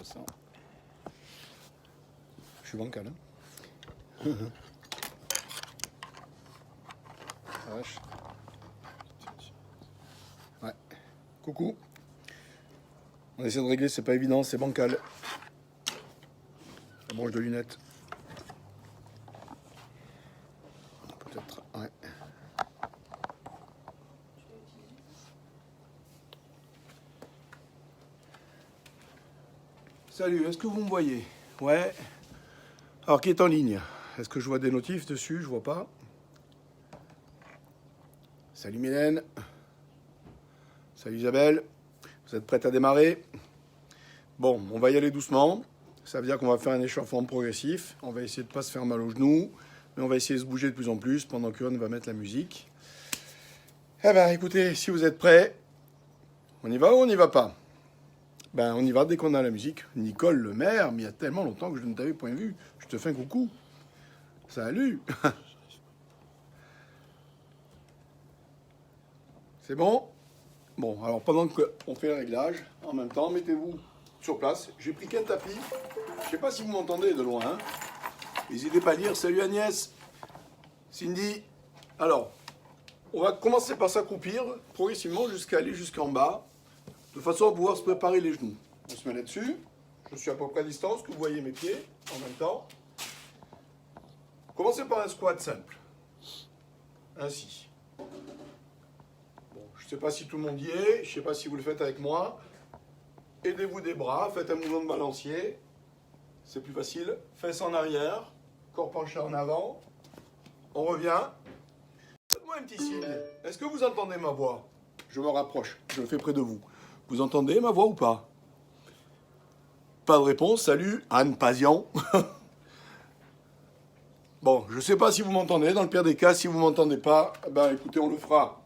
peu ça. Je suis bancal, hein. Vache. Ouais. Coucou. On essaie de régler, c'est pas évident, c'est bancal. La branche de lunettes. Peut-être, ouais. Salut, est-ce que vous me voyez? Ouais. Alors, qui est en ligne? Est-ce que je vois des notifs dessus? Je vois pas. Salut Mylène. Salut Isabelle. Vous êtes prête à démarrer? Bon, on va y aller doucement. Ça veut dire qu'on va faire un échauffement progressif. On va essayer de ne pas se faire mal aux genoux. Mais on va essayer de se bouger de plus en plus pendant qu'On va mettre la musique. Eh ben, écoutez, si vous êtes prêts, on y va ou on n'y va pas? Ben, on y va dès qu'on a la musique. Nicole Le Maire, mais il y a tellement longtemps que je ne t'avais point vu. Je te fais un coucou. Salut. C'est bon? Bon, alors pendant qu'on fait le réglage, en même temps, mettez-vous sur place. J'ai pris qu'un tapis. Je ne sais pas si vous m'entendez de loin. Hein. N'hésitez pas à lire. Salut Agnès. Cindy. Alors, on va commencer par s'accroupir progressivement jusqu'à aller jusqu'en bas, de façon à pouvoir se préparer les genoux. On se met là-dessus. Je suis à peu près à distance, que vous voyez mes pieds en même temps. Commencez par un squat simple. Ainsi. Bon, je ne sais pas si tout le monde y est, je ne sais pas si vous le faites avec moi. Aidez-vous des bras, faites un mouvement de balancier. C'est plus facile. Fesses en arrière, corps penché en avant. On revient. Faites-moi un petit signe. Est-ce que vous entendez ma voix? Je me rapproche, je le fais près de vous. Vous entendez ma voix ou pas? Pas de réponse. Salut, Anne Pazian. Bon, je ne sais pas si vous m'entendez. Dans le pire des cas, si vous ne m'entendez pas, ben écoutez, on le fera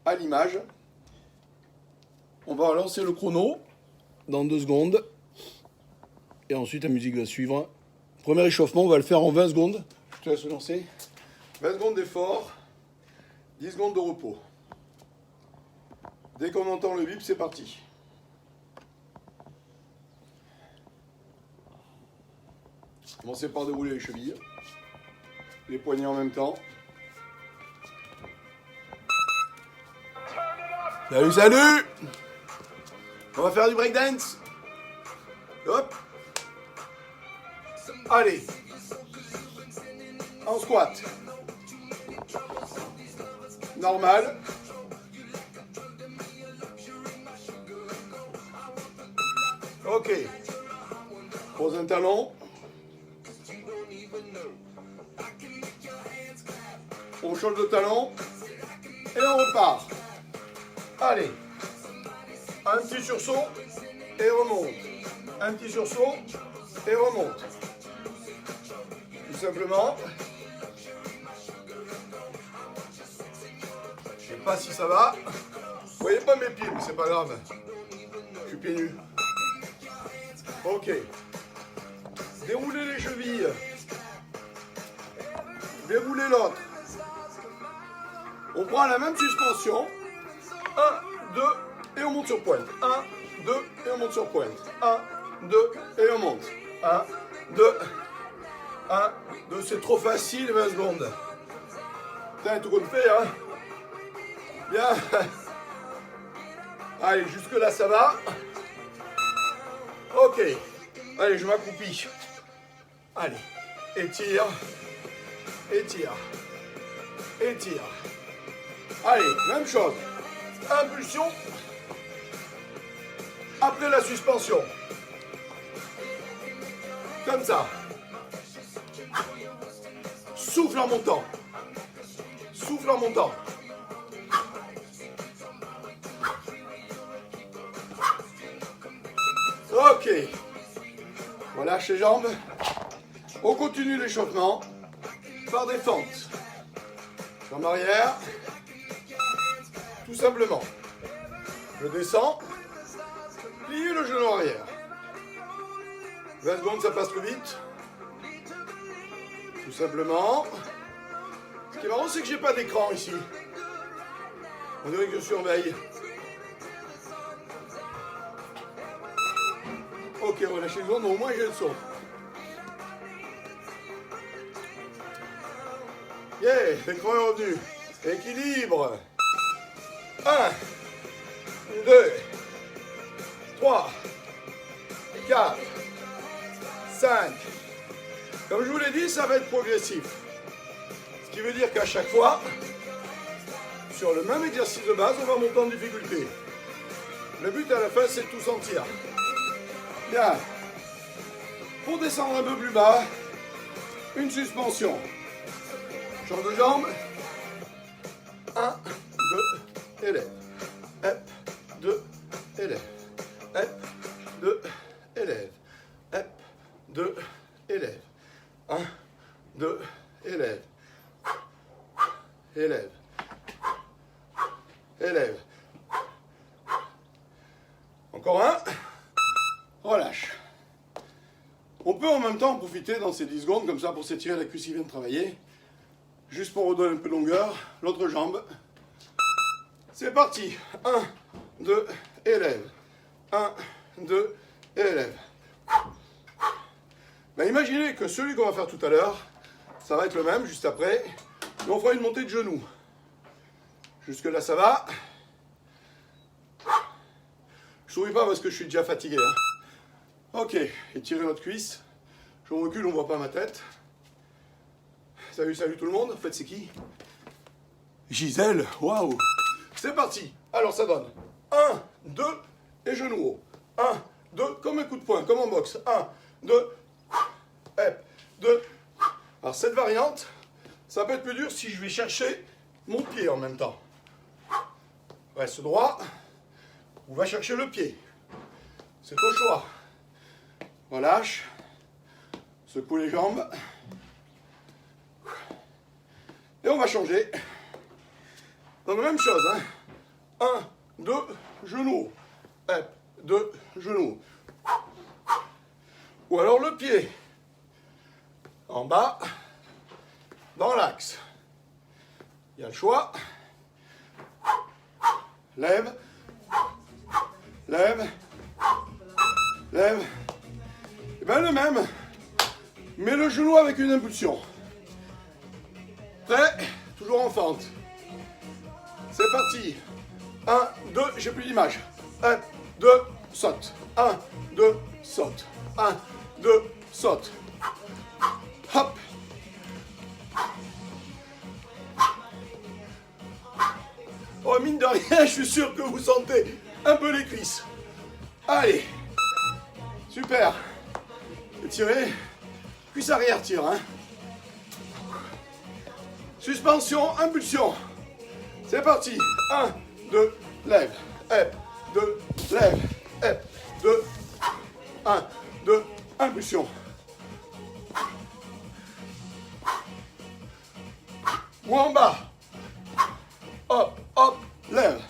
à l'image. On va lancer le chrono dans 2 secondes. Et ensuite, la musique va suivre. Premier échauffement, on va le faire en 20 secondes. Je te laisse lancer. 20 secondes d'effort, 10 secondes de repos. Dès qu'on entend le bip, c'est parti. Commencez par dérouler les chevilles. Les poignets en même temps. Salut, salut! On va faire du breakdance. Hop. Allez. En squat. Normal. Ok. Pose un talon. On change de talon. Et on repart. Allez. Un petit sursaut et remonte. Un petit sursaut et remonte. Tout simplement. Je sais pas si ça va. Vous voyez pas mes pieds, mais c'est pas grave. Je suis pieds nus. Ok. Déroulez les chevilles. Déroulez l'autre. On prend la même suspension. 1, 2, et on monte sur pointe. 1, 2, et on monte sur pointe. 1, 2, et on monte. 1, 2, 1, 2, c'est trop facile, 20 secondes. Putain, tout qu'on fait, hein. Bien. Allez, jusque là, ça va. Ok. Allez, je m'accroupis. Allez. Étire. Étire. Étire. Allez, même chose. Impulsion. Après la suspension. Comme ça. Souffle en montant. Souffle en montant. Ok. On lâche les jambes. On continue l'échauffement par des fentes. Jambe arrière. Tout simplement. Je descends. Pliez le genou arrière. 20 secondes, ça passe trop vite. Tout simplement. Ce qui est marrant, c'est que j'ai pas d'écran ici. On dirait que je surveille. Ok, relâchez les ondes, au moins j'ai le son. Yeah, l'écran est revenu. Équilibre. 1, 2, 3, 4, 5. Comme je vous l'ai dit, ça va être progressif. Ce qui veut dire qu'à chaque fois, sur le même exercice de base, on va monter en difficulté. Le but à la fin, c'est de tout sentir. Bien. Pour descendre un peu plus bas, une suspension. Change de jambe. 1, 2, élève. Hop, 2, élève. Hop, 2, élève. Hop, 2, élève. 1, 2, élève. Élève. Élève. Encore un. Relâche. On peut en même temps en profiter dans ces 10 secondes, comme ça, pour s'étirer la cuisse qui vient de travailler. Juste pour redonner un peu de longueur. L'autre jambe. C'est parti. 1, 2, élève. 1, 2, élève. Ben, imaginez que celui qu'on va faire tout à l'heure, ça va être le même juste après. Mais on fera une montée de genoux. Jusque là, ça va. Je souris pas parce que je suis déjà fatigué. Hein. Ok, étirez votre cuisse. Je recule, on voit pas ma tête. Salut, salut tout le monde. En fait, c'est qui? Gisèle, waouh. C'est parti. Alors, ça donne 1, 2 et genoux haut. 1, 2, comme un coup de poing, comme en boxe. 1, 2, hop, 2. Alors, cette variante, ça peut être plus dur si je vais chercher mon pied en même temps. Reste droit. On va chercher le pied. C'est au choix. Relâche. Secoue les jambes. Et on va changer. Dans la même chose. Hein. 1, 2, genoux. Hop, 2, genoux. Ou alors le pied. En bas. Dans l'axe. Il y a le choix. Lève. Lève. Lève. Et bien le même. Mais le genou avec une impulsion. Prêt? Toujours en fente. C'est parti. 1, 2, j'ai plus d'image. 1, 2, saute. 1, 2, saute. 1, 2, saute. Hop. Oh, mine de rien, je suis sûr que vous sentez un peu les cuisses. Allez. Super. Étirez. Cuisse arrière, tire. Hein. Suspension, impulsion. C'est parti. 1, 2, lève. Hop. 2, lève. Hop. 2. 1, 2, impulsion. Ou en bas. Hop, hop, lève.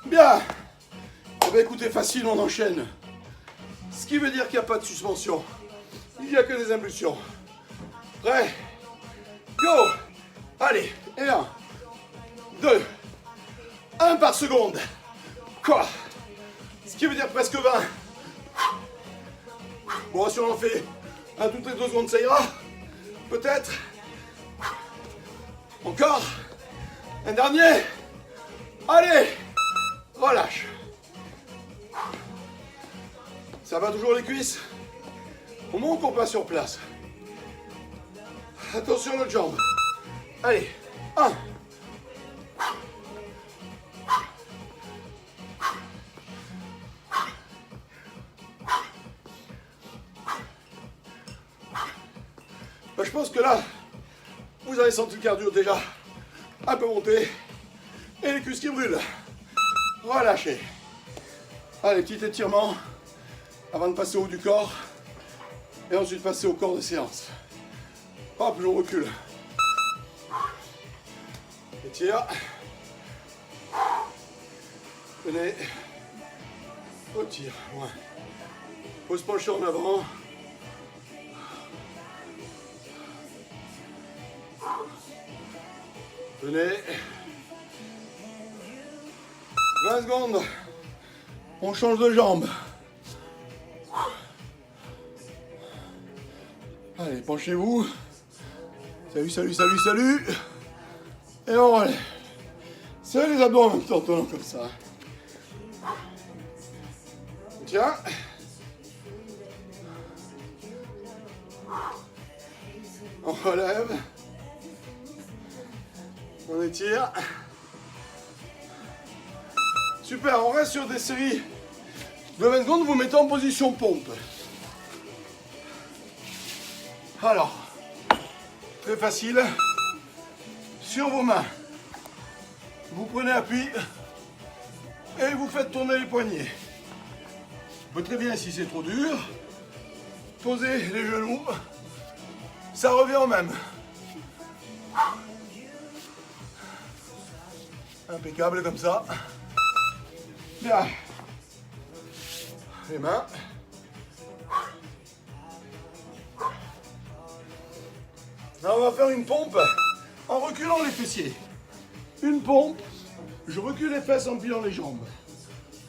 Bien. Eh bien, écoutez, facile, on enchaîne. Ce qui veut dire qu'il n'y a pas de suspension. Il n'y a que des impulsions. Prêt? Go! Allez, et 1, 2, 1 par seconde. Quoi? Ce qui veut dire presque 20. Bon, si on en fait un toutes les 2 secondes, ça ira. Peut-être. Encore. Un dernier. Allez. Relâche. Ça va toujours les cuisses? On monte ou pas sur place? Attention l'autre jambe. Allez. 1. Je pense que là, vous avez senti le cardio déjà un peu monter et les cuisses qui brûlent. Relâchez. Allez, petit étirement avant de passer au haut du corps et ensuite passer au corps de séance. Hop, je recule. Étire. Tenez. Retire. Ouais. Faut se pencher en avant. Tenez. 20 secondes. On change de jambe. Allez, penchez-vous. Salut, salut, salut, salut. Et on relève. C'est les abdos en même temps, tournant comme ça. Tiens. On relève. On étire. Super, on reste sur des séries de 20 secondes, vous mettez en position pompe. Alors, très facile. Sur vos mains, vous prenez appui et vous faites tourner les poignets. Vous pouvez très bien, si c'est trop dur, poser les genoux. Ça revient au même. Impeccable comme ça. Bien. Les mains. Là, on va faire une pompe en reculant les fessiers. Une pompe, je recule les fesses en pliant les jambes.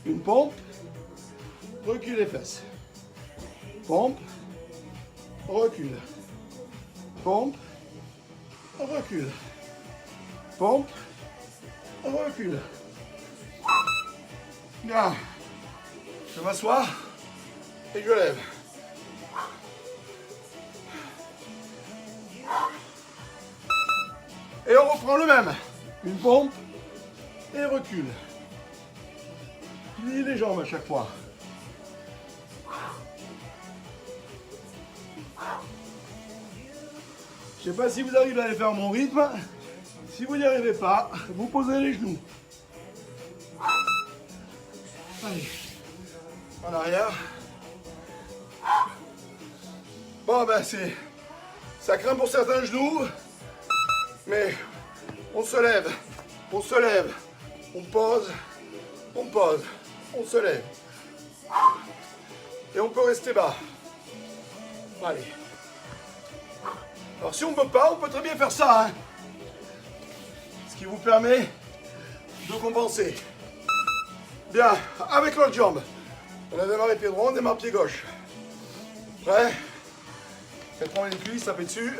Une pompe, recule les fesses. Pompe, recule. Pompe, recule. Pompe, recule. Bien. Je m'assois et je lève. Et on reprend le même. Une pompe et recule. Plie les jambes à chaque fois. Je ne sais pas si vous arrivez à aller faire mon rythme. Si vous n'y arrivez pas, vous posez les genoux. Allez. En arrière. Bon ben ça craint pour certains genoux. Mais on se lève, on se lève, on pose, on se lève. Et on peut rester bas. Allez. Alors si on ne peut pas, on peut très bien faire ça. Hein. Ce qui vous permet de compenser. Bien, avec l'autre jambe. On a démarré pied droit, on démarre pied gauche. Prêt? Faites prendre les cuisses, tapez dessus.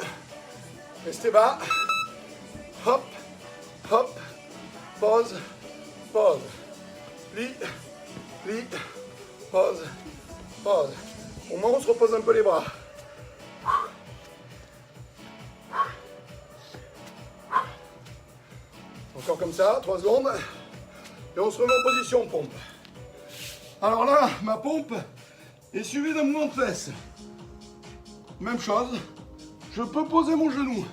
Restez bas. Hop, hop, pause, pause. Plie, plie, pause, pause. Au moment où on se repose un peu les bras. Encore comme ça, 3 secondes. Et on se remet en position pompe. Alors là, ma pompe est suivie d'un mouvement de fesses. Même chose, je peux poser mon genou.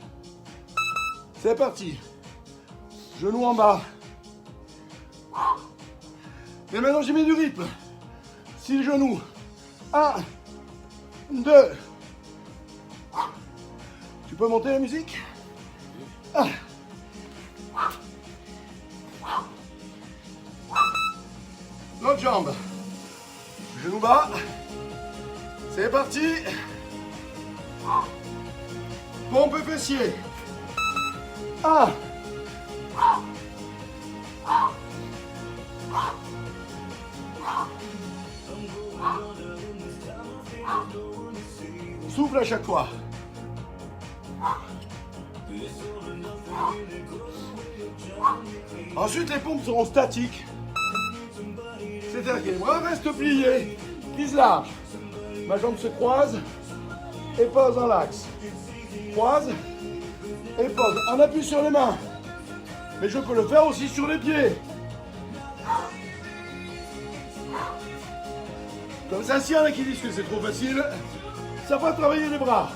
C'est parti. Genou en bas. Et maintenant, j'ai mis du rythme. 6 genoux. 1, 2. Tu peux monter la musique? L'autre jambe. Genou bas. C'est parti. Pompe fessier. 1. Souffle à chaque fois. Ensuite, les pompes seront statiques. C'est-à-dire que les bras restent pliés, prise large. Ma jambe se croise et pose dans l'axe. Croise et pose. On appuie sur les mains. Mais je peux le faire aussi sur les pieds. Comme ça, s'il y en a qui disent que c'est trop facile, ça va travailler les bras.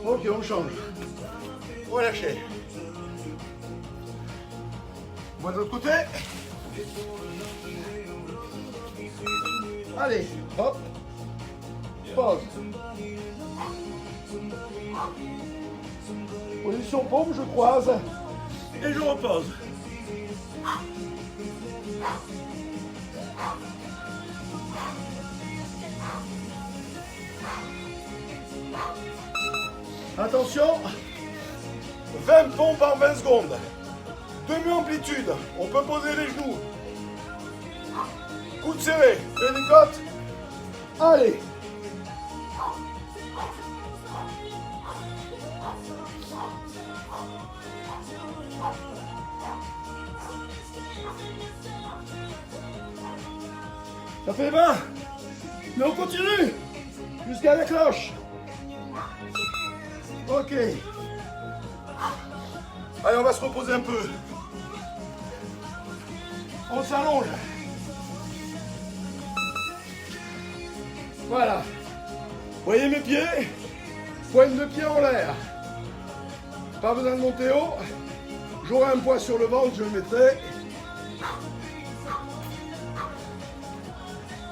Ok, on change. Relâchez. On va de l'autre côté. Allez, hop. Pause. Position pompe, je croise. Et je repose. Attention, 20 pompes en 20 secondes. Demi-amplitude. On peut poser les genoux. Coude serré. Fais des côtes. Allez. Ça fait 20. Mais on continue. Jusqu'à la cloche. Ok. Allez, on va se reposer un peu. On s'allonge. Voilà. Voyez mes pieds? Pointe de pied en l'air. Pas besoin de monter haut. J'aurai un poids sur le ventre, je le mettrai.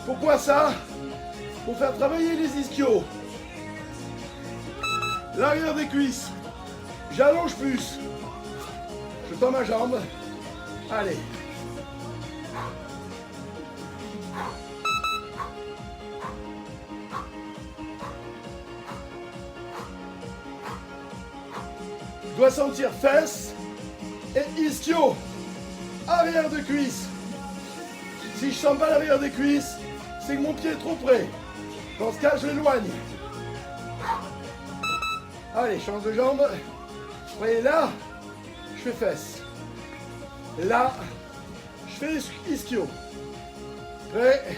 Pourquoi ça? Pour faire travailler les ischios. L'arrière des cuisses. J'allonge plus. Je tends ma jambe. Allez. Je dois sentir fesses et ischio. Arrière de cuisse. Si je sens pas l'arrière des cuisses, c'est que mon pied est trop près. Dans ce cas, je l'éloigne. Allez, change de jambe. Vous voyez là, je fais fesses. Là, je fais ischio. Prêt?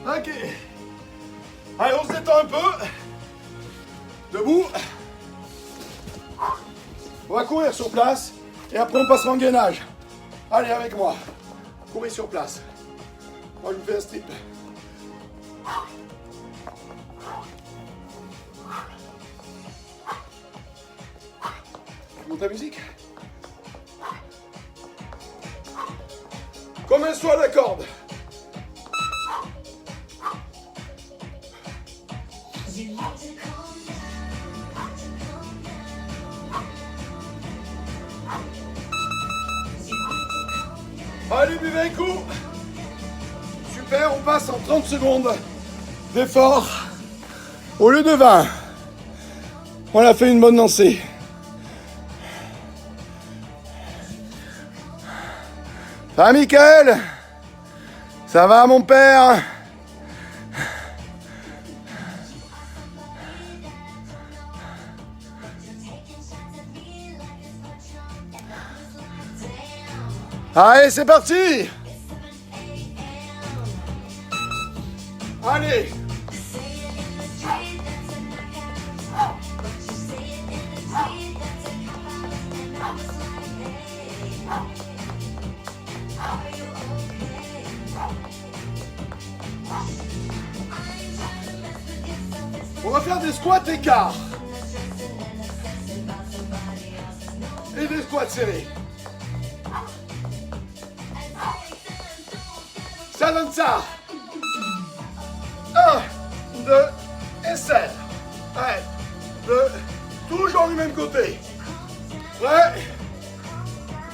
Ok. Allez, on se détend un peu. Debout. On va courir sur place et après on passera en gainage. Allez, avec moi. Courez sur place. Moi, je vous fais un strip. Monte la musique. Comme un soit la corde. Allez, buvez un coup. Super, on passe en 30 secondes d'effort au lieu de 20. On a fait une bonne lancée. Ça va, Michael? Ça va, mon père? Allez, c'est parti! Allez! On va faire des squats écarts. Et des squats serrés. Ça donne ça. 1, 2 et serre. 1, 2, toujours du même côté. Prêt?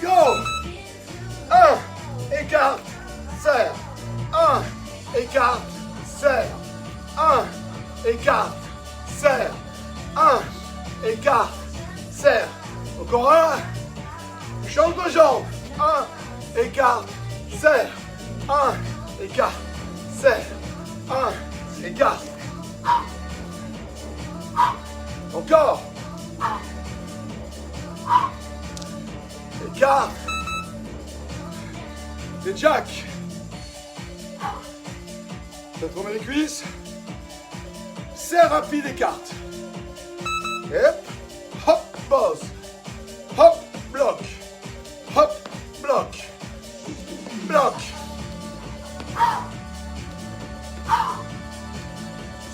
Go! 1, écarte, serre. 1, écarte, serre. 1, écarte, serre. 1, écarte, serre. Encore un. Change de jambe. 1, écarte, serre. 1, écarte, serre. 1, écarte. Encore. Écarte. Des jacks. Faites tomber les cuisses. Serre rapide, écarte. Hop, hop, boss. Hop, bloc. Hop, bloc. Bloc.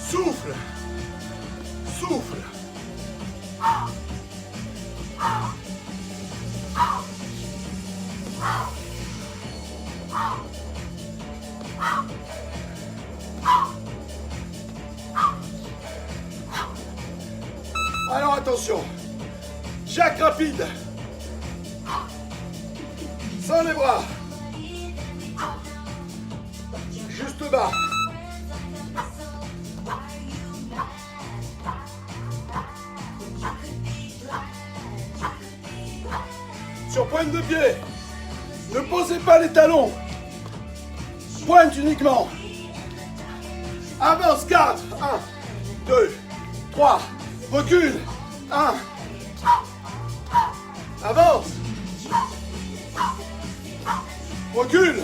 Souffle. Souffle. Attention. Jacques rapide. Sans les bras. Juste bas. Sur pointe de pied. Ne posez pas les talons. Pointe uniquement. Avance 4. 1, 2, 3. Recule. 1. Avance. Recule.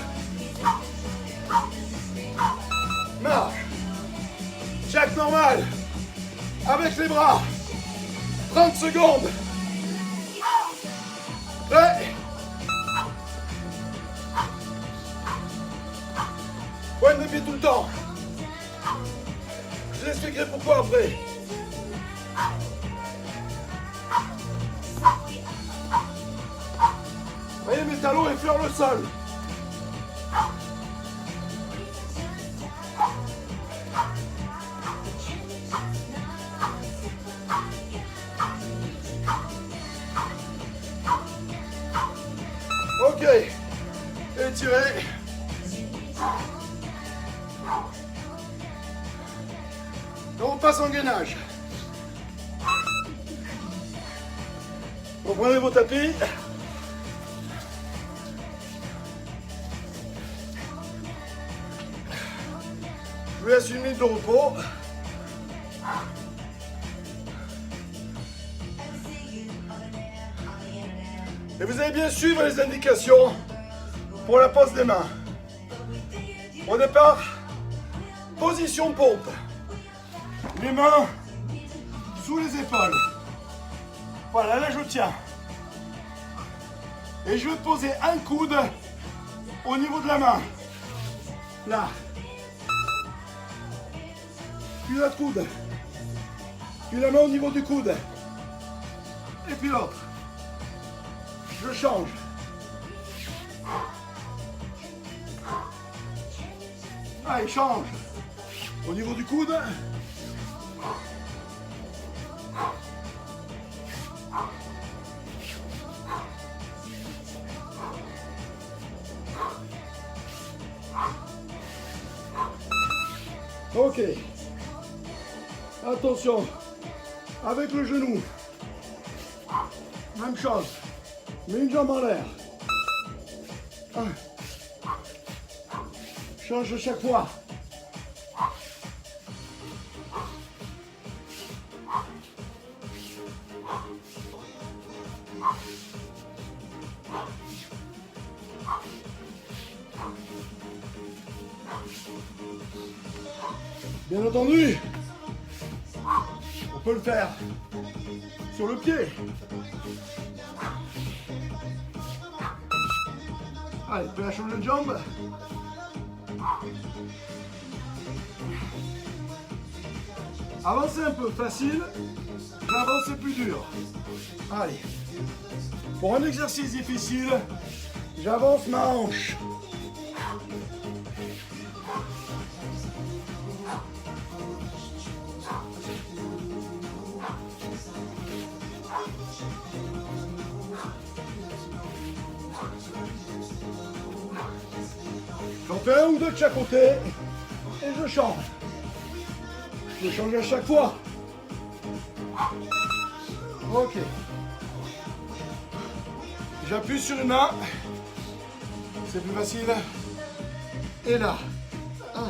Marche. Jack normal. Avec les bras. 30 secondes. Prêt. Pointe de pied tout le temps. Je vous expliquerai pourquoi après. Voyez, mes talons effleurent le sol. Ok. Étirez. Donc on passe en gainage. Vous prenez vos tapis. Je vous laisse une minute de repos. Et vous allez bien suivre les indications pour la pose des mains. Au départ, position pompe. Les mains sous les épaules. Voilà, là je tiens. Et je vais poser un coude au niveau de la main. Là. Puis l'autre coude. Puis la main au niveau du coude. Et puis l'autre. Je change. Allez, change. Au niveau du coude. Ok. Attention. Avec le genou. Même chose. Mets une jambe en l'air. Change chaque fois. Bien entendu, on peut le faire sur le pied. Allez, fais la changer de jambe. Avancez un peu, facile. Avancez plus dur. Allez. Pour un exercice difficile, j'avance ma hanche. J'en fais un ou deux de chaque côté et je change. Je change à chaque fois. Ok. J'appuie sur une main. C'est plus facile. Et là. 1,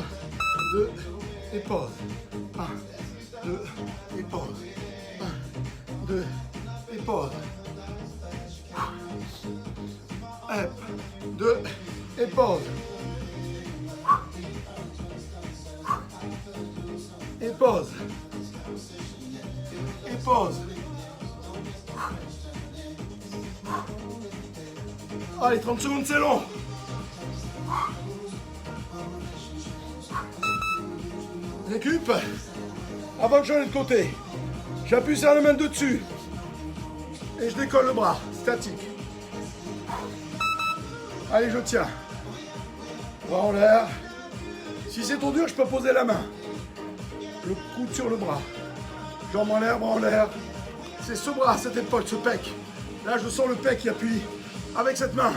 2, et pause. 1, 2, et pause. 1, 2, et pause. Hop. 2, et pause. Et pause. Et pause. Allez, 30 secondes, c'est long. Récup. Avant de changer de côté. J'appuie sur la main de dessus. Et je décolle le bras. Statique. Allez, je tiens. Bras en l'air. Si c'est trop dur, je peux poser la main. Le coude sur le bras. Jambes en l'air, bras en l'air. c'est ce bras, cette épaule, ce pec. Là, je sens le pec qui appuie avec cette main.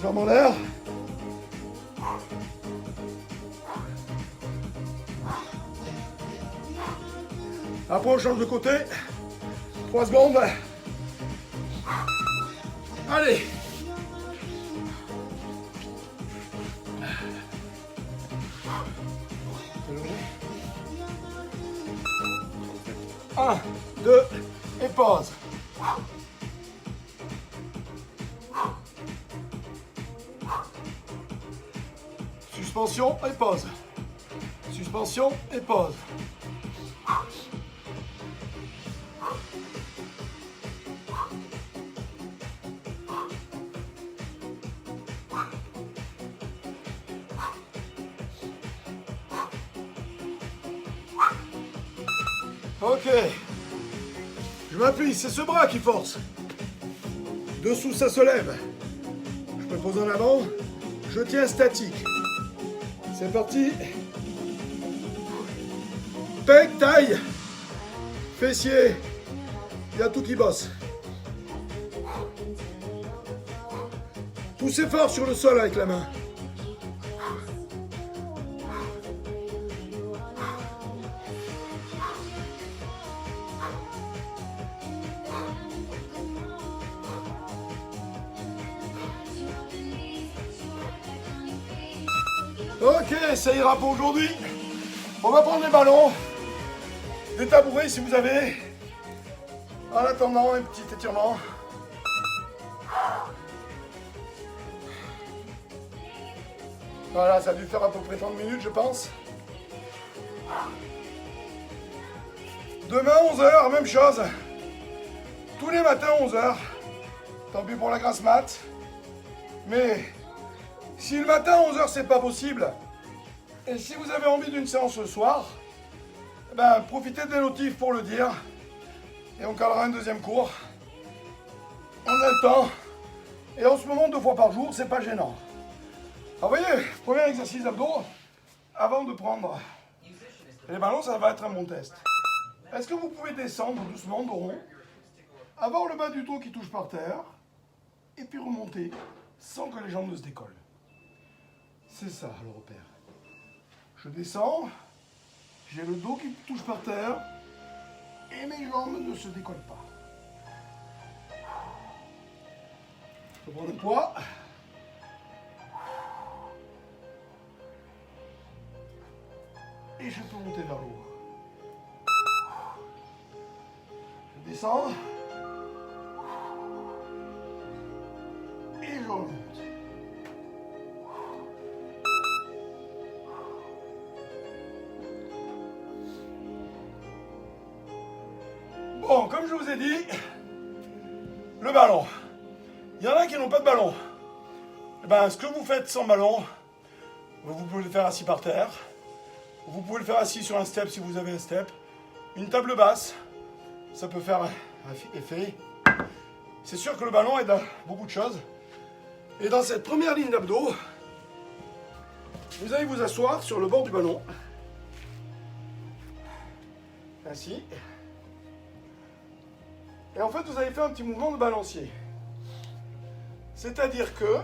Jambes en l'air. Après, on change de côté. 3 secondes. Allez. Un, deux, et pause. Suspension et pause. Suspension et pause. Ok. Je m'appuie, c'est ce bras qui force. Dessous, ça se lève. Je me pose en avant. Je tiens statique. C'est parti. Pec, taille, fessier. Il y a tout qui bosse. Poussez fort sur le sol avec la main. Ok, ça ira pour aujourd'hui. On va prendre les ballons, des tabourets si vous avez. En attendant, un petit étirement. Voilà, ça a dû faire à peu près 30 minutes, je pense. Demain, 11h, même chose. Tous les matins, 11h. Tant pis pour la grasse mat. Mais si le matin, 11h, c'est pas possible, et si vous avez envie d'une séance ce soir, ben, profitez des notifs pour le dire. Et on calera un deuxième cours. On a le temps. Et en ce moment, 2 fois par jour, c'est pas gênant. Alors, vous voyez, premier exercice d'abdos, avant de prendre les ballons, ça va être un bon test. Est-ce que vous pouvez descendre doucement, dos rond, avoir le bas du dos qui touche par terre, et puis remonter sans que les jambes ne se décollent. C'est ça le repère. Je descends, j'ai le dos qui touche par terre, et mes jambes ne se décollent pas. Je prends le poids. Et je peux monter vers le haut. Je descends. Et je remonte. Bon, comme je vous ai dit, le ballon. Il y en a qui n'ont pas de ballon. Eh ben, ce que vous faites sans ballon, vous pouvez le faire assis par terre. Vous pouvez le faire assis sur un step si vous avez un step. Une table basse, ça peut faire un effet. C'est sûr que le ballon aide à beaucoup de choses. Et dans cette première ligne d'abdos, vous allez vous asseoir sur le bord du ballon. Ainsi. Et en fait, vous allez faire un petit mouvement de balancier. C'est-à-dire que,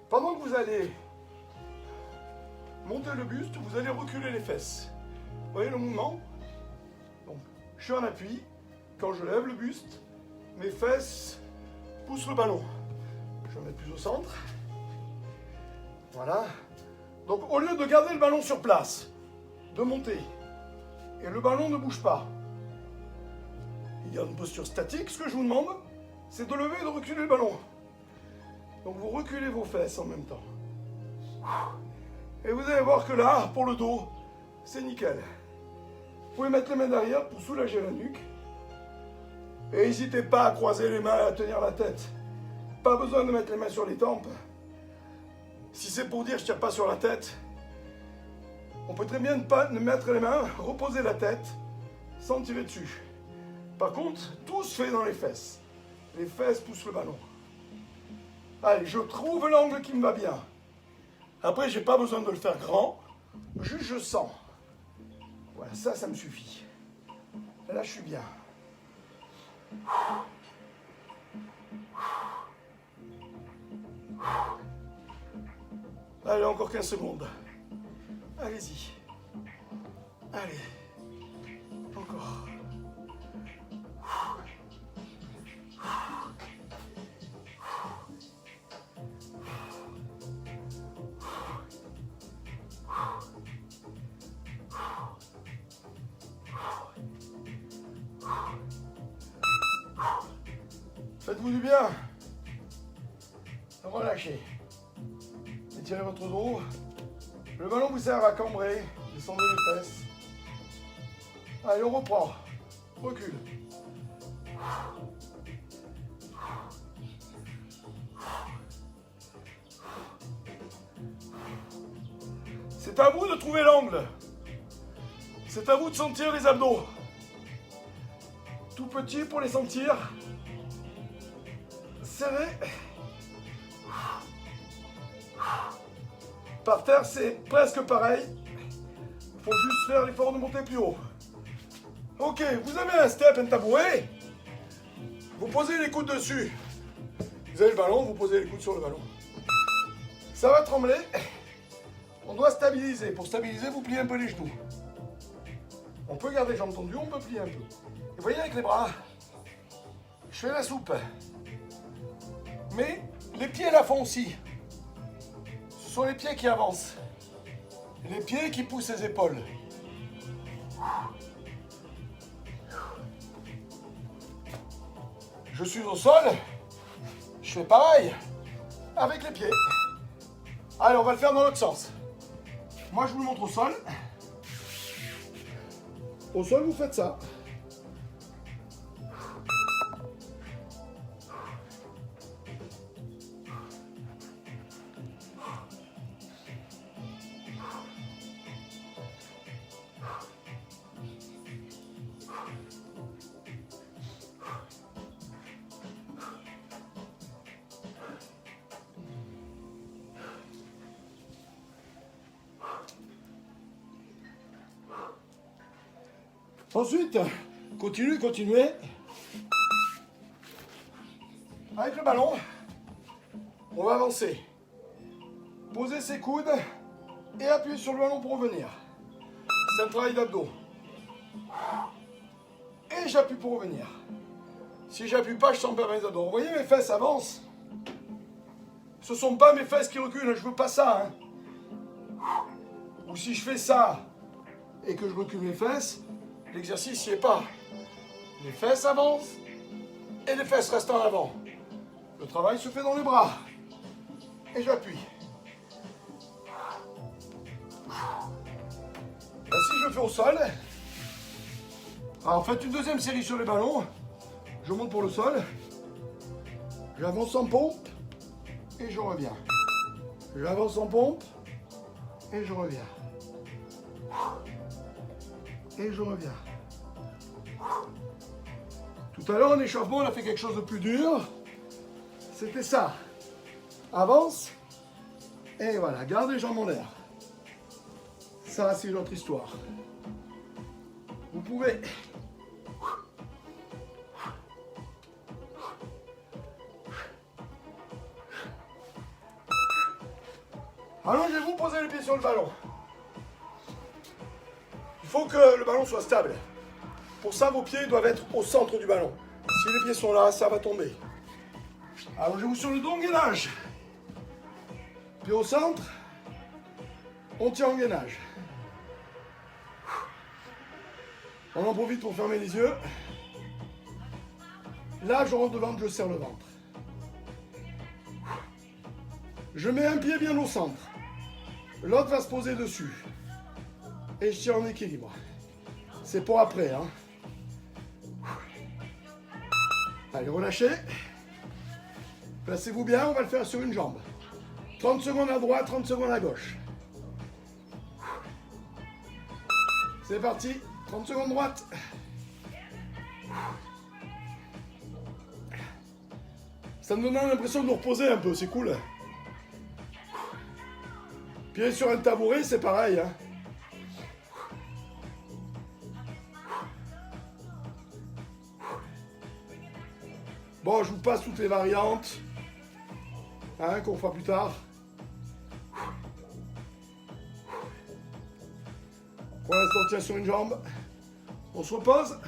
pendant que vous allez monter le buste, vous allez reculer les fesses. Vous voyez le mouvement? Donc, je suis en appui. Quand je lève le buste, mes fesses poussent le ballon. Je vais me mettre plus au centre. Voilà. Donc, au lieu de garder le ballon sur place, de monter, et le ballon ne bouge pas, il y a une posture statique. Ce que je vous demande, c'est de lever et de reculer le ballon. Donc, vous reculez vos fesses en même temps. Et vous allez voir que là, pour le dos, c'est nickel. Vous pouvez mettre les mains derrière pour soulager la nuque. Et n'hésitez pas à croiser les mains et à tenir la tête. Pas besoin de mettre les mains sur les tempes. Si c'est pour dire je ne tire pas sur la tête, on peut très bien ne pas mettre les mains, reposer la tête, sans tirer dessus. Par contre, tout se fait dans les fesses. Les fesses poussent le ballon. Allez, je trouve l'angle qui me va bien. Après, je n'ai pas besoin de le faire grand. Juste, je sens. Voilà, ça me suffit. Là, je suis bien. Allez, encore 15 secondes. Allez-y. Allez. Encore. Faites-vous du bien. Relâchez. Étirez votre dos. Le ballon vous sert à cambrer. Descendez les fesses. Allez, on reprend. Recule. C'est à vous de trouver l'angle. C'est à vous de sentir les abdos. Tout petit pour les sentir. Serré. Par terre, c'est presque pareil. Il faut juste faire l'effort de monter plus haut. Ok, vous avez un step, un tabouret. Vous posez les coudes dessus. Vous avez le ballon, vous posez les coudes sur le ballon. Ça va trembler. On doit stabiliser. Pour stabiliser, vous pliez un peu les genoux. On peut garder les jambes tendues, on peut plier un peu. Et vous voyez avec les bras, je fais la soupe. Mais les pieds la font aussi. Ce sont les pieds qui avancent. Et les pieds qui poussent les épaules. Je suis au sol. Je fais pareil. Avec les pieds. Allez, on va le faire dans l'autre sens. Moi, je vous le montre au sol. Au sol, vous faites ça. Ensuite, continuez. Avec le ballon, on va avancer. Posez ses coudes et appuyez sur le ballon pour revenir. C'est un travail d'abdos. Et j'appuie pour revenir. Si j'appuie pas, je sens pas mes abdos. Vous voyez, mes fesses avancent. Ce sont pas mes fesses qui reculent, je veux pas ça. Ou si je fais ça et que je recule mes fesses, l'exercice n'y est pas. Les fesses avancent et les fesses restent en avant. Le travail se fait dans les bras. Et j'appuie. Si je le fais au sol, alors faites une deuxième série sur les ballons. Je monte pour le sol. J'avance en pompe et je reviens. J'avance en pompe et je reviens. Et je reviens. Tout à l'heure, en échauffement, on a fait quelque chose de plus dur. C'était ça. Avance. Et voilà, garde les jambes en l'air. Ça, c'est notre histoire. Vous pouvez... Allongez-vous, posez les pieds sur le ballon. Il faut que le ballon soit stable. Pour ça, vos pieds doivent être au centre du ballon. Si les pieds sont là, ça va tomber. Allongez-vous sur le dos en gainage. Puis au centre, on tient en gainage. On en profite pour fermer les yeux. Là, je rentre devant, je serre le ventre. Je mets un pied bien au centre. L'autre va se poser dessus. Et je tiens en équilibre. C'est pour après, hein. Allez, relâchez. Placez-vous bien, on va le faire sur une jambe. 30 secondes à droite, 30 secondes à gauche. C'est parti. 30 secondes droite. Ça me donne l'impression de nous reposer un peu, c'est cool. Pied sur un tabouret, c'est pareil, hein. Bon, je vous passe toutes les variantes hein, qu'on fera plus tard. Pour l'instant, on tient sur une jambe. On se repose.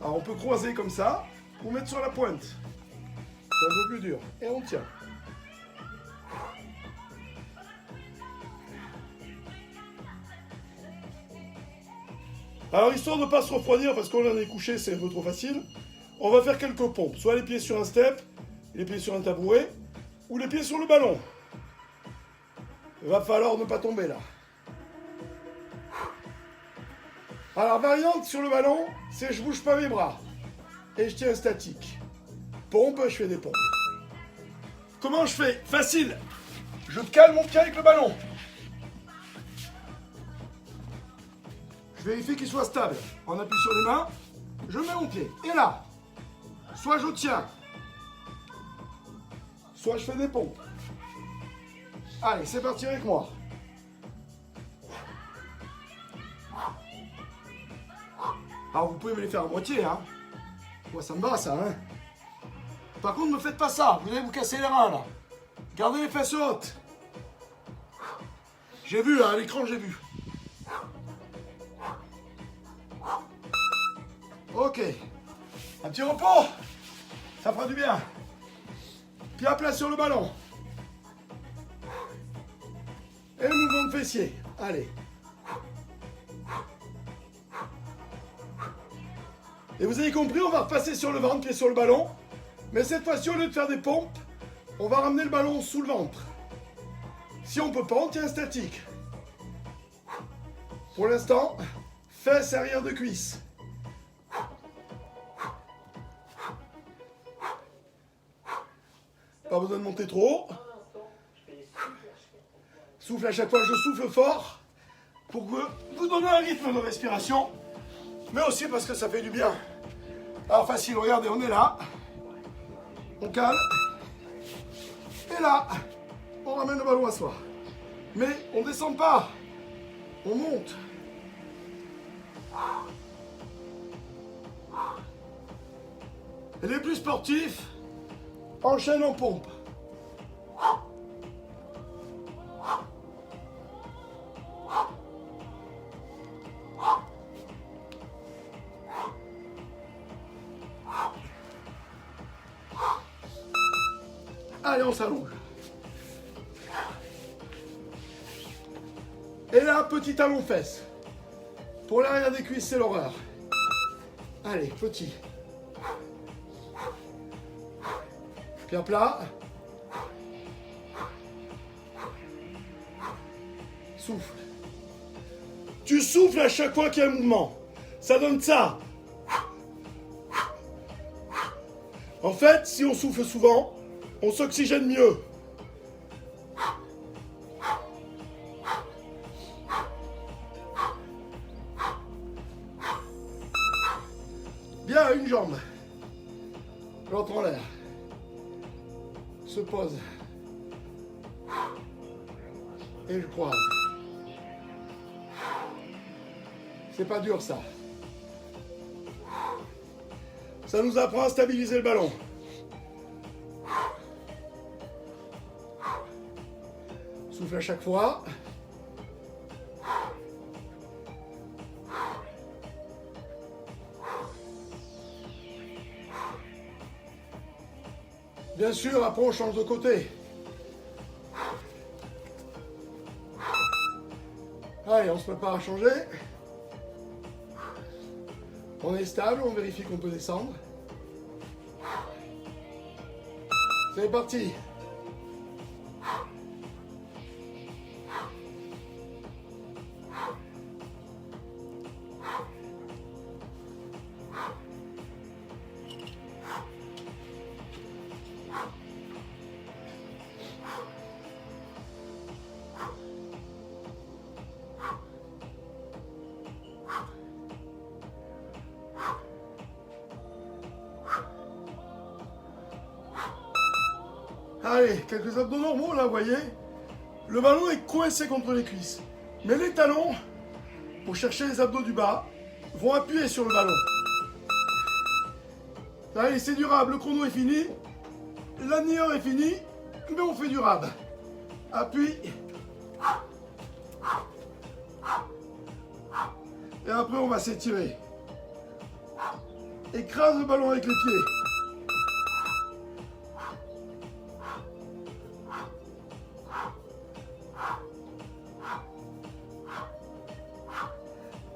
Alors, on peut croiser comme ça ou mettre sur la pointe. C'est un peu plus dur. Et on tient. Alors, histoire de ne pas se refroidir, parce qu'on en est couché, c'est un peu trop facile, on va faire quelques pompes. Soit les pieds sur un step, les pieds sur un tabouret, ou les pieds sur le ballon. Il va falloir ne pas tomber là. Alors, variante sur le ballon, c'est je bouge pas mes bras. Et je tiens statique. Pompe, je fais des pompes. Comment je fais? Facile. Je cale mon pied avec le ballon. Je vérifie qu'il soit stable. On appuie sur les mains. Je mets mon pied. Et là, soit je tiens, soit je fais des pompes. Allez, c'est parti avec moi. Alors, vous pouvez me les faire à moitié, hein. Moi, ça me va, ça, hein. Par contre, ne me faites pas ça. Vous allez vous casser les reins, là. Gardez les fesses hautes. J'ai vu, hein, à l'écran, j'ai vu. Ok. Un petit repos. Ça fera du bien. Pied à plat sur le ballon. Et le mouvement de fessier. Allez. Et vous avez compris, on va repasser sur le ventre, pied sur le ballon. Mais cette fois-ci, au lieu de faire des pompes, on va ramener le ballon sous le ventre. Si on peut pas, on tient statique. Pour l'instant, fesses arrière de cuisse. Pas besoin de monter trop haut. Souffle à chaque fois, je souffle fort pour vous donner un rythme de respiration, mais aussi parce que ça fait du bien. Alors facile, regardez, on est là, on cale, et là, on ramène le ballon à soi. Mais on ne descend pas, on monte. Et les plus sportifs enchaînent en pompe. Allez, on s'allonge. Et là, petit talon fesse. Pour l'arrière des cuisses, c'est l'horreur. Allez, petit. Pied à plat. Souffle. Tu souffles à chaque fois qu'il y a un mouvement. Ça donne ça. En fait, si on souffle souvent, on s'oxygène mieux. Bien, une jambe. L'autre en l'air. Se pose. Et je croise. C'est pas dur ça. Ça nous apprend à stabiliser le ballon. Souffle à chaque fois. Bien sûr, après on change de côté. Allez, on se prépare à changer. On est stable, on vérifie qu'on peut descendre. C'est parti. Allez, quelques abdos normaux là, vous voyez. Le ballon est coincé contre les cuisses. Mais les talons, pour chercher les abdos du bas, vont appuyer sur le ballon. Allez, c'est durable, le chrono est fini. La demi-heure est finie, mais on fait durable. Appuie. Et après, on va s'étirer. Écrase le ballon avec les pieds.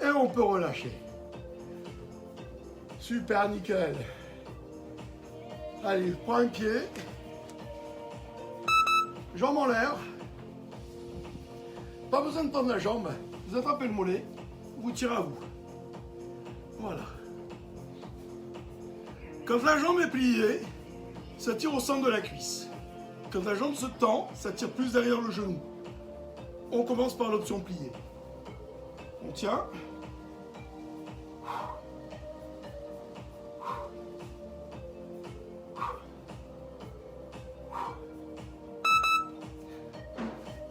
Et on peut relâcher. Super, nickel. Allez, prends un pied. Jambe en l'air. Pas besoin de tendre la jambe. Vous attrapez le mollet. Vous tirez à vous. Voilà. Quand la jambe est pliée, ça tire au centre de la cuisse. Quand la jambe se tend, ça tire plus derrière le genou. On commence par l'option pliée. On tient.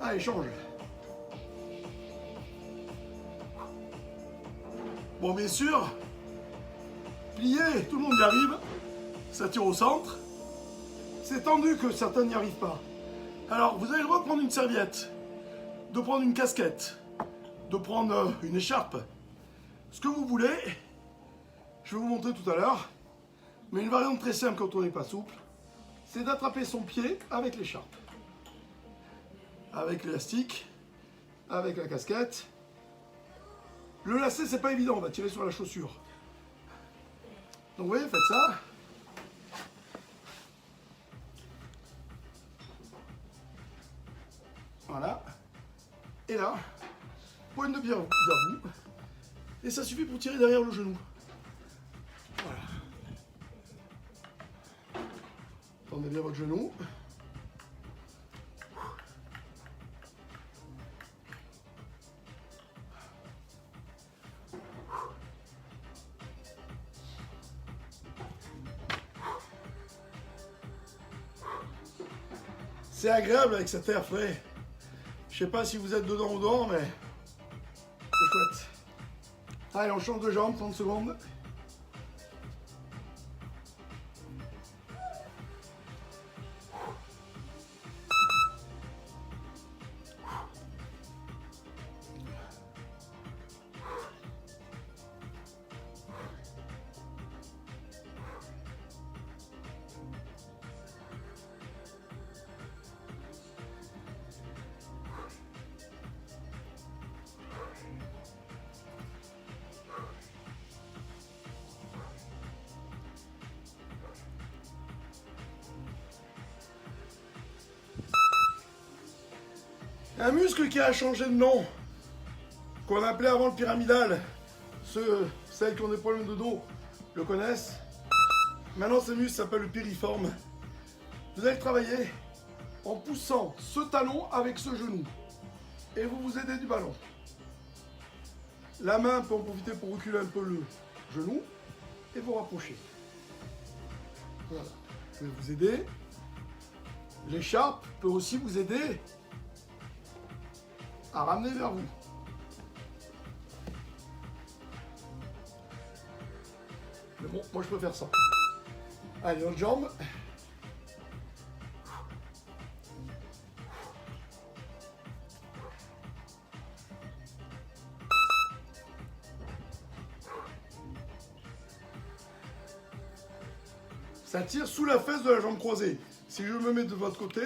Allez, change. Bon, bien sûr, plié, tout le monde y arrive. Ça tire au centre. C'est tendu que certains n'y arrivent pas. Alors, vous avez le droit de prendre une serviette, de prendre une casquette, de prendre une écharpe. Ce que vous voulez, je vais vous montrer tout à l'heure. Mais une variante très simple quand on n'est pas souple, c'est d'attraper son pied avec l'écharpe. Avec l'élastique, avec la casquette. Le lacet, c'est pas évident, on va tirer sur la chaussure. Donc vous voyez, faites ça. Voilà. Et là, pointe de pied vers vous. Et ça suffit pour tirer derrière le genou. Voilà. Tendez bien votre genou. C'est agréable avec cet air frais. Je sais pas si vous êtes dedans ou dehors, mais c'est chouette. Allez, on change de jambe, 30 secondes. Un muscle qui a changé de nom, qu'on appelait avant le pyramidal, celles qui ont des problèmes de dos le connaissent. Maintenant, ce muscle s'appelle le piriforme. Vous allez travailler en poussant ce talon avec ce genou. Et vous vous aidez du ballon. La main peut en profiter pour reculer un peu le genou et vous rapprocher. Voilà. Je vais vous aider. L'écharpe peut aussi vous aider à ramener vers vous. Mais bon, moi je préfère ça. Allez, l'autre jambe. Ça tire sous la fesse de la jambe croisée. Si je me mets de votre côté,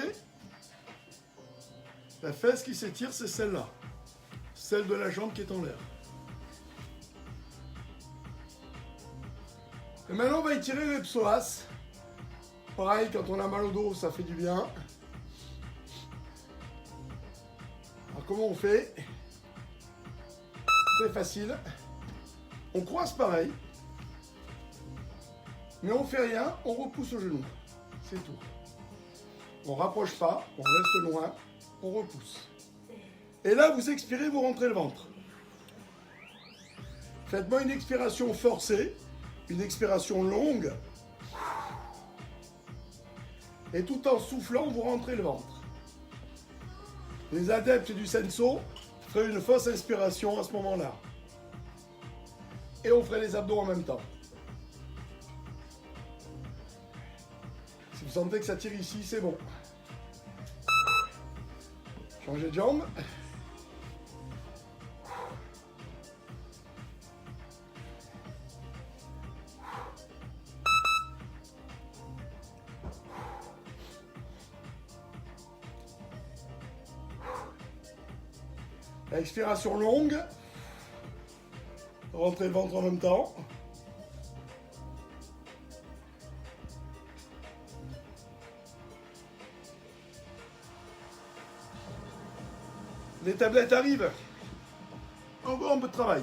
la fesse qui s'étire, c'est celle-là. Celle de la jambe qui est en l'air. Et maintenant, on va étirer les psoas. Pareil, quand on a mal au dos, ça fait du bien. Alors, comment on fait? C'est facile. On croise pareil. Mais on fait rien, on repousse au genou. C'est tout. On rapproche pas, on reste loin, on repousse. Et là, vous expirez, vous rentrez le ventre. Faites-moi une expiration forcée, une expiration longue. Et tout en soufflant, vous rentrez le ventre. Les adeptes du senso feraient une fausse inspiration à ce moment-là. Et on ferait les abdos en même temps. vous sentez que ça tire ici, c'est bon. Changez de jambe. Expiration longue. Rentrez le ventre en même temps. Les tablettes arrivent. Encore un peu de travail.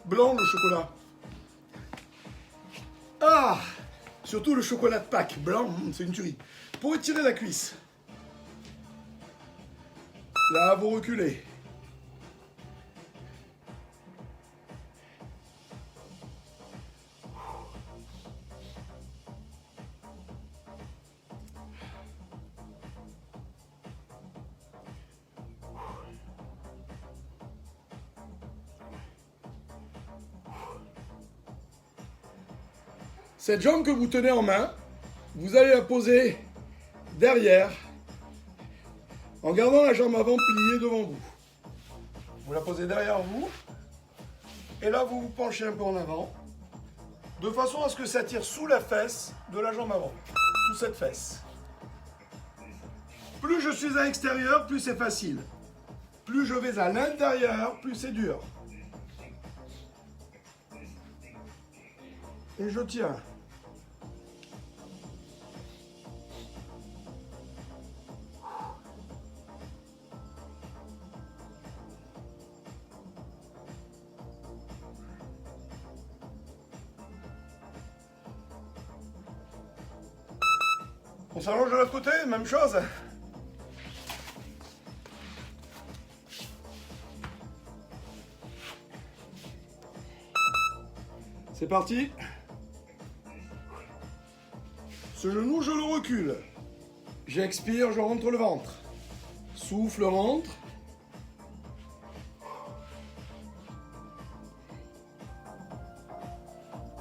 Blanc le chocolat. Ah! Surtout le chocolat de Pâques. Blanc, c'est une tuerie. Pour étirer la cuisse. Là, vous reculez. Cette jambe que vous tenez en main, vous allez la poser derrière en gardant la jambe avant pliée devant vous. Vous la posez derrière vous et là vous vous penchez un peu en avant de façon à ce que ça tire sous la fesse de la jambe avant, sous cette fesse. Plus je suis à l'extérieur, plus c'est facile. Plus je vais à l'intérieur, plus c'est dur. Et je tiens. On s'allonge de l'autre côté, même chose. C'est parti. Ce genou, je le recule. J'expire, je rentre le ventre. Souffle, rentre.